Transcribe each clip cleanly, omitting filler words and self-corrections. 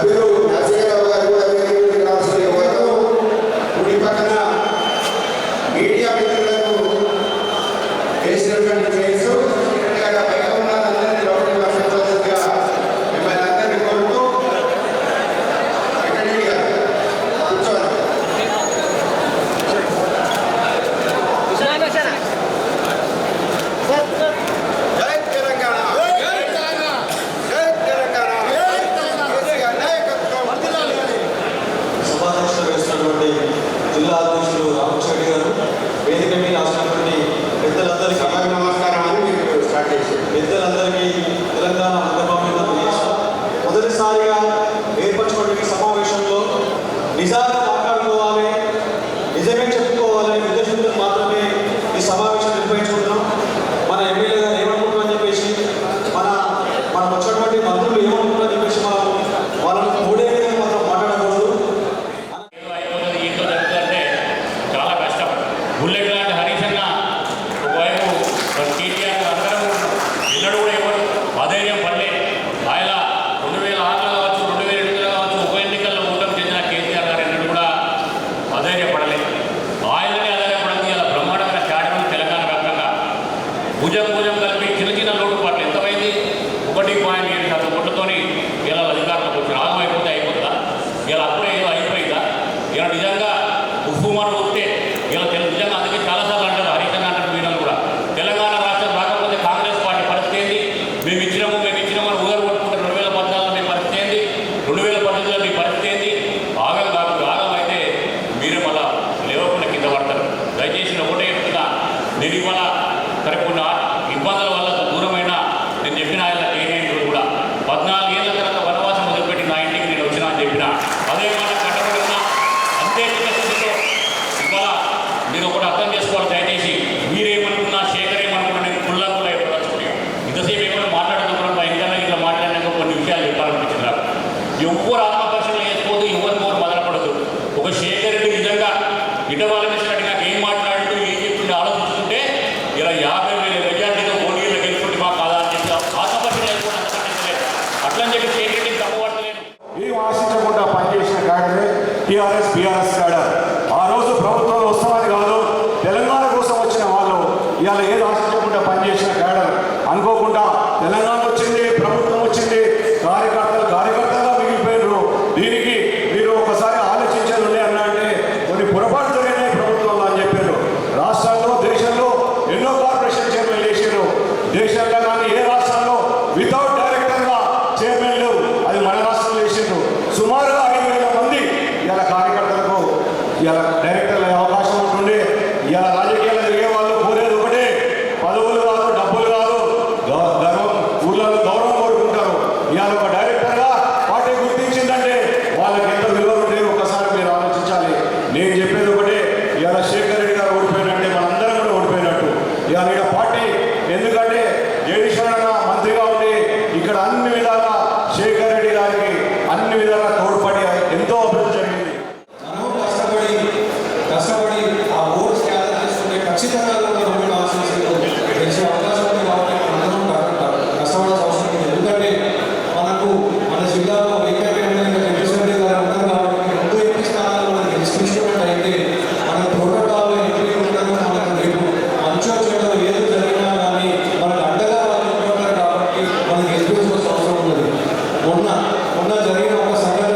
సభ్యులు నరసింహరావు గారు కూడా కుడి పక్కన మీడియా మిత్రులకు వేసినటువంటి చైర్స్ పైగా ఉన్న అందరినీ లోపలికి వర్షంగా మిమ్మల్ని అందరినీ కోరుతూ కూర్చోవాలి. జిల్లా అధ్యక్షులు రామచంద్ర గారు, వేదిక మీద రాసినటువంటి పెద్దలందరికీ నమస్కారం అని మీరు స్టార్ట్ చేశారు. పెద్దలందరికీ తెలంగాణ హైదరాబాద్ మొదటిసారిగా ఏర్పరచుకున్న సమావేశంలో నిజాన్ని మాట్లాడుకోవాలి, నిజమే చెప్పుకోవాలనే ఉద్దేశంతో మాత్రమే ఈ సమావేశం నిర్వహించుకుంటున్నాం. మన ఎమ్మెల్యే గారు ఏమనుకుంటున్నారని చెప్పేసి మనం వచ్చినటువంటి మంత్రులు ఏమనుకుంటున్నారని చెప్పేసి వాళ్ళని మూడే మాత్రం మాట్లాడకూడదు. బుల్లెట్ లాంటి హరీష్ అన్న ఒకవైపు కేటీఆర్ అందరం ఎన్నడూ కూడా ఎవరు అధైర్యం పడలే. ఆయన 2006 కావచ్చు, 2002 కావచ్చు, ఉప ఎన్నికల్లో ఓటమి చెందిన కేసీఆర్ గారు ఎన్నడూ కూడా అధైర్యపడలే. ఆయననే అధైర్యపడింది. ఇలా బ్రహ్మాండమైన కేడరం తెలంగాణ వ్యాప్తంగా భుజం కలిపి చిన్న చిన్న లోటుపాట్లు ఎంతమైంది? 1.7% ఓట్లతోని ఇలా అధికారంలోకి వచ్చి రాగం అయిపోతుందా? ఇలా అప్పుడే ఏదో అయిపోయిందా? ఇలా నిజంగా ఉఫ్ఫుమని ఉంటే ఇలా నిజంగా అందుకే చాలాసార్లు అంటారు, హరితంగా అంటారు మీడియాలు కూడా, తెలంగాణ రాష్ట్రం రాకపోతే కాంగ్రెస్ పార్టీ పరిస్థితి ఏంది? మేము ఇచ్చినామని ఊగరు కొట్టుకుంటారు. 2014 మీ పరిస్థితి ఏంది? 2018లో మీ పరిస్థితి ఏంది? ఆగం అయితే మీరే మళ్ళా లేవకుండా కింద పడతారు. దయచేసి ఒకటే చెప్తున్నా, నేను ఇవాళ కొన్ని ఇబ్బందుల వల్ల దూరమైన నేను చెప్పిన ఆయన కేటీఆర్ కూడా 14 ఏళ్ళ తర్వాత వనవాసం మొదలుపెట్టి నా ఇంటికి నేను వచ్చినా అని చెప్పిన అదే మాట కట్టబడి ఉన్నా. అంతే స్థితిలో ఇవాళ మీరు ఒకటి అర్థం చేసుకోవాలి. దయచేసి మీరేమనుకున్నా, శేఖర్ ఏమనుకున్నా, నేను కుల్లా ఇవ్వదలుచుకున్నాను. ఇంతసేపు ఏమైనా మాట్లాడుతున్నా భయంకరంగా ఇట్లా మాట్లాడినాక కొన్ని విషయాలు చెప్పాలనిపించింది నాకు. ఎవ్వరు ఆత్మపరిశీలన చేసుకోవద్దు, ఎవరు మొదలపడదు. ఒక శేఖర్ రెడ్డి నిజంగా ఇటవాళ్ళ మిషన్ నాకు ఏం మాట్లాడుతూ ఏం చెప్తుంటే ఆలోచించుకుంటే ఇలా 50,000 మెజార్టీతో పోటీలో గెలుపుకుంటే మా కాదా అని చెప్పి ఆత్మపరిశీలన చేసుకోవడం అట్లని చెప్పి శేఖర్ రెడ్డికి తప్పబడతలేదు. ఏం ఆశించకుండా పనిచేసిన క్యాడరే టీఆర్ఎస్ బీఆర్ఎస్ క్యాడర్. ఆ రోజు ప్రభుత్వంలో వస్తామని కాదు, తెలంగాణ కోసం వచ్చిన వాళ్ళు ఇవాళ ఏది ఆశించకుండా పనిచేసిన క్యాడర్. అనుకోకుండా తెలంగాణ వచ్చింది, ప్రభుత్వం వచ్చింది, కార్యకర్తలుగా మిగిలిపోయినారు. దీనికి మీరు ఒకసారి ఆలోచించేది ఉండే అన్నా అంటే కొన్ని పొరపాటు జరిగినాయి ప్రభుత్వంలో అని చెప్పారు. రాష్ట్రాల్లో దేశంలో ఎన్నో కార్పొరేషన్ చైర్మన్లు వేసారు. దేశంలో కానీ ఏ రాష్ట్రాల్లో వితౌట్ డైరెక్టర్గా చైర్మన్ లేవు. అది మన రాష్ట్రంలో వేసారు. సుమారుగా 5,000 మంది ఇలా కార్యకర్తలకు ఇలా డైరెక్టర్లు అయ్యే అవకాశం ఉంటుండే. ఇలా రాజకీయాలు తిరిగే వాళ్ళు కోరేది ఒకటే, పదవులు కాదు, డబ్బులు కాదు, ఊళ్ళలో గౌరవం కోరుకుంటారు. ఇవాళ ఒక డైరెక్టర్గా పార్టీ గుర్తించిందంటే వాళ్ళకి ఎంత విలువ ఉంటే ఒకసారి మీరు ఆలోచించాలి. నేను చెప్పేది ఒకటే, ఇవాళ శేఖర్ రెడ్డి గారు ఓడిపోయినట్టే మనందరం కూడా ఓడిపోయినట్టు. ఇవాళ ఇక్కడ పార్టీ ఎందుకంటే జగదీశ్వరన్న మంత్రిగా ఉండి ఇక్కడ అన్ని విధాలా శేఖర్ రెడ్డి గారికి అన్ని విధాలా తోడ్పడి ఎంతో అభివృద్ధి జరిగింది. కష్టపడి ఆ ఓట్స్ గ్యాదర్ చేసుకుంటే ఖచ్చితంగా తెలిసే అవకాశం ఉంది. కాబట్టి అందరం కష్టపడాల్సిన అవసరం ఉంది. ఎందుకంటే మన జిల్లాలో జగదీశ్వర రెడ్డి గారు ఉంటారు కాబట్టి 2 ఎంపీ స్థానాలు మనం గెలిపించుకున్నట్టు అయితే మన ప్రోటోకాల్లో ఎంపీ ఉంటారు. మనకు రేపు మంచో చెడో ఏదో జరిగినా కానీ మనకు అండగా వాళ్ళు ఉంటారు కాబట్టి మనం గెలిపించాల్సిన అవసరం ఉన్నది. మొన్న జరిగిన ఒక సంఘటన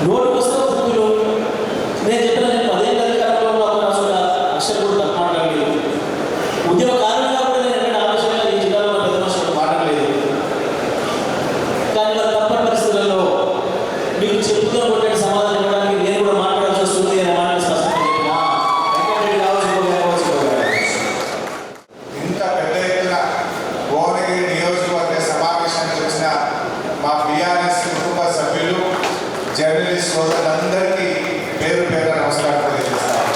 నోటు పుస్తకం బుక్కులు నేను చెప్పిన నేను 10 ఏళ్ళ అధికారంలో అసలు అక్షరం కూడా తప్పు మాట్లాడలేదు. ఉద్యోగ కారణంగా కూడా నేను ఎక్కడ ఆలోచనగా ఈ జిల్లాలో పెద్ద మనుషులు మాట్లాడలేదు. కానీ మరి తప్పని పరిస్థితులలో మీకు చెప్పుతో కొట్టే సమాధానం ఇవ్వడానికి నేను కూడా మాట్లాడాల్సి వస్తుంది అనే మాట స్పష్టంగా చెప్పిన వెంకటరెడ్డి కావచ్చు. ఇంత పెద్ద ఎత్తున భువనగిరి నియోజకవర్గ సమావేశానికి వచ్చిన మా బీఆర్ఎస్ కుటుంబ సభ్యులు జర్నలిస్ట్ సోదరులందరికీ పేరు పేరు నమస్కారం తెలియజేస్తాను.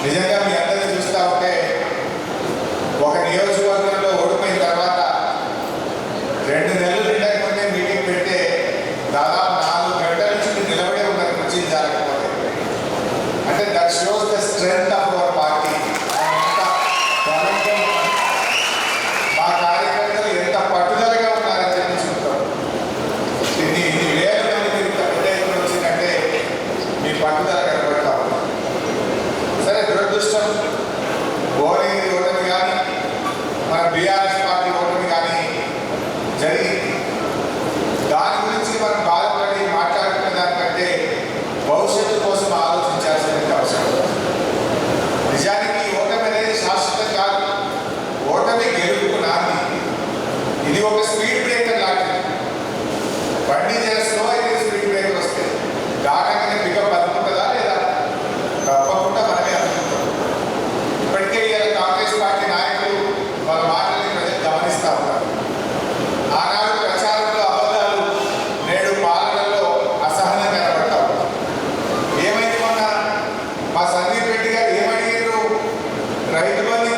నిజంగా మీ అందరినీ చూస్తూ ఉంటే ఒక నియోజకవర్గంలో ఓడిపోయిన తర్వాత 2 నెలలు నిండకముందే మీటింగ్ పెడితే దాదాపు 4 గంటల నుంచి నిలబడే ఉన్నారు కుర్చీలు జరగకపోతే. అంటే that shows the strength of our party. మా కార్యకర్తలు ఎంత పట్టుదలగా ఉన్నారని చెప్పి చూస్తాం. ఇన్ని వేల మంది మీరు ఇంత పెద్ద ఎత్తున వచ్చిందంటే మీ పట్టుదల కనబడతా ఉంది. సరే, దురదృష్టం భువనగిరి ఓటమి కానీ మన బీఆర్ఎస్ పార్టీ ఓటమి కానీ జరిగింది. దాని గురించి మనం బాధపడి మాట్లాడుకునే దానికంటే భవిష్యత్తు కోసం ఆలోచించాల్సిన అవసరం. నిజానికి ఈ ఓటమి అనేది శాశ్వతం కాదు. ఓటమి గెలుపుకు నాంది. ఇది ఒక స్పీడ్ బ్రేకర్ లాంటిది. బండి స్లో అయితే స్పీడ్ బ్రేకర్ వస్తే దాటగానే పికప్ అందుకుంటుందా లేదా? తప్పకుండా మనమే అందుకుంటాం. ఇప్పటికే ఇవాళ కాంగ్రెస్ పార్టీ నాయకులు వాళ్ళ మాటల్ని ప్రజలు గమనిస్తూ ఉన్నారు. ఆనాడు ప్రచారంలో అబద్ధాలు, నేడు పాలనలో అసహనం కనబడతా ఉన్నారు. ఏమైంది మొన్న మా సందీప్ రెడ్డి గారు ఏమడిగారు? రైతు బంధు